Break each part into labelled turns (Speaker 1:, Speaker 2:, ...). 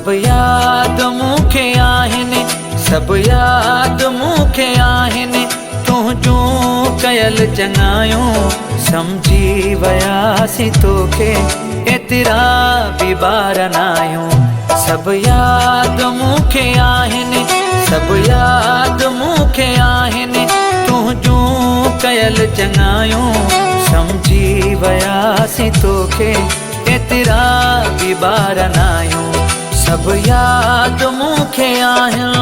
Speaker 1: सब याद मूंखे आहिनि, सब याद मूंखे आहिनि। तुंहिंजूं कयल चङायूं समझी वयासीं तोखे, एतिरा बि ॿार नाहियूं। सब याद मूंखे आहिनि, सब याद मूंखे आहिनि। तुंहिंजूं कयल चङायूं समझी वयासीं तोखे, एतिरा बि ॿार नाहियूं। सब याद मूंखे आहिनि।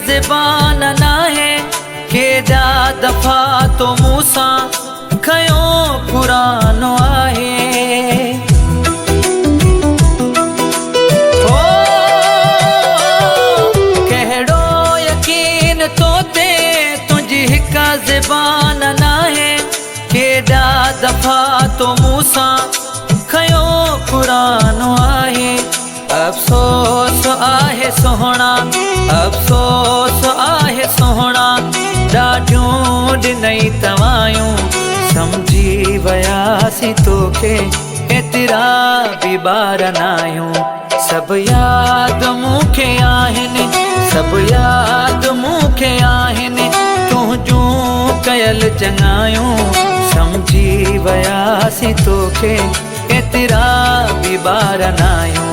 Speaker 1: ज़बान नाहे केॾा दफ़ा तो मूंसां खयो पुरानो आहे। ओ कहिड़ो यकीन तो ते तुंहिंजी हिक ज़बान नाहे केॾा दफ़ा तो मूंसां खयो पुरानो आहे। अफ़सोस आहे सोहणा, अफ़सोस आहे सोहणा, ॾाढियूं ॾिनई तवायूं समझी वयासीं तोखे, एतिरा बि ॿार नाहियूं। सब याद मूंखे आहिनि, सब याद मूंखे आहिनि। तुंहिंजूं कयल चङायूं समझी वयासीं तोखे, एतिरा बि ॿार नाहियूं।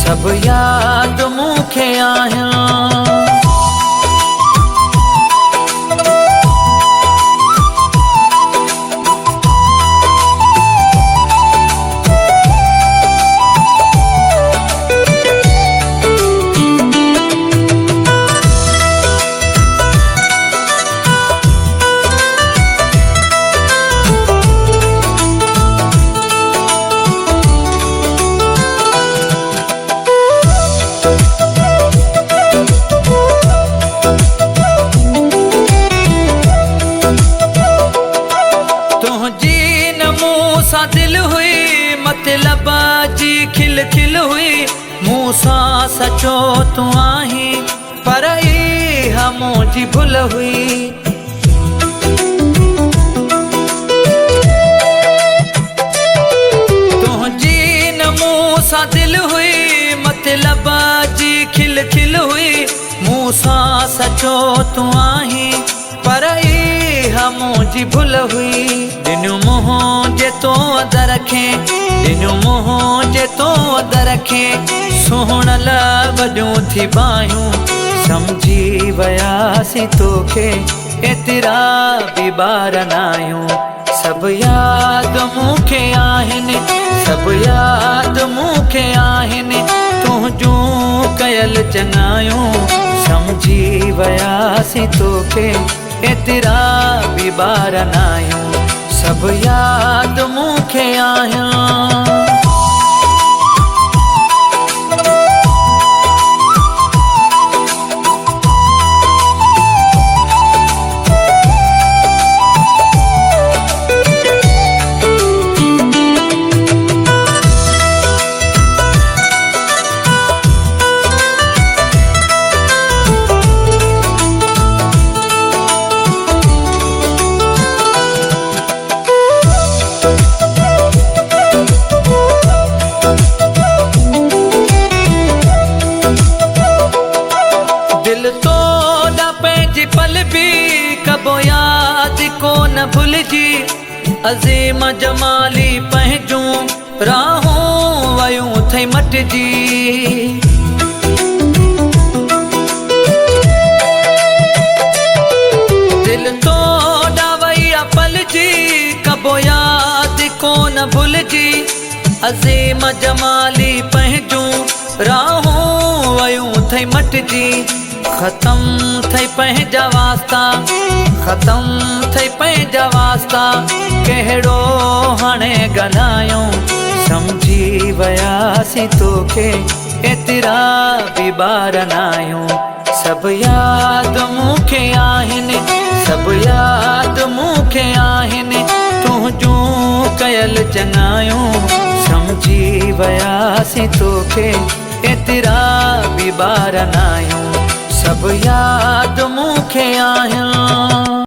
Speaker 1: सब याद मूंखे आहिनि। मूंसां दिल हुई मतलब जी खिल खिल हुई, मूंसां सचो तूं आहीं पर इहा मुंहिंजी भुल हुई। तुंहिंजी न मूंसां दिल हुई मतलब जी खिल खिल हुई, मूंसां सचो तूं आहीं पर इहा मुंहिंजी भुल हुई। ॾिनियूं मुंहुं जे तो अद रखे, ॾिनियूं मुंहुं जे तो अद रखे, सुहिणल वॾियूं थी बाहियूं समझी वयासीं तोखे, एतिरा बि ॿार नाहियूं। सब याद मूंखे आहिनि, सब याद मूंखे आहिनि। तुंहिंजूं कयल चङायूं समझी वयासीं तोखे, एतिरा बि ॿार नाहियूं। सब याद मूंखे आहिनि। पल भी कबो याद को न भुलजी, अज़ीम जमाली पंहिंजूं राहों वयूं थई मटिजी। दिल तो डावैया पल जी कबो याद को न भुलजी, अज़ीम जमाली पंहिंजूं राहों वयूं थई मटिजी। खत्म थई पंहिंजा वास्ता ख़त्म थई पंहिंजा वास्ता कहिड़ो हाणे ॻाल्हायूं समझी वियासीं तोखे एतिरा बि ॿार नाहियूं सभु यादि मूंखे आहिनि सभु यादि मूंखे आहिनि तुंहिंजूं कयल चङायूं समझी वियासीं तोखे एतिरा बि ॿार नाहियूं सभु यादि मूंखे आहिनि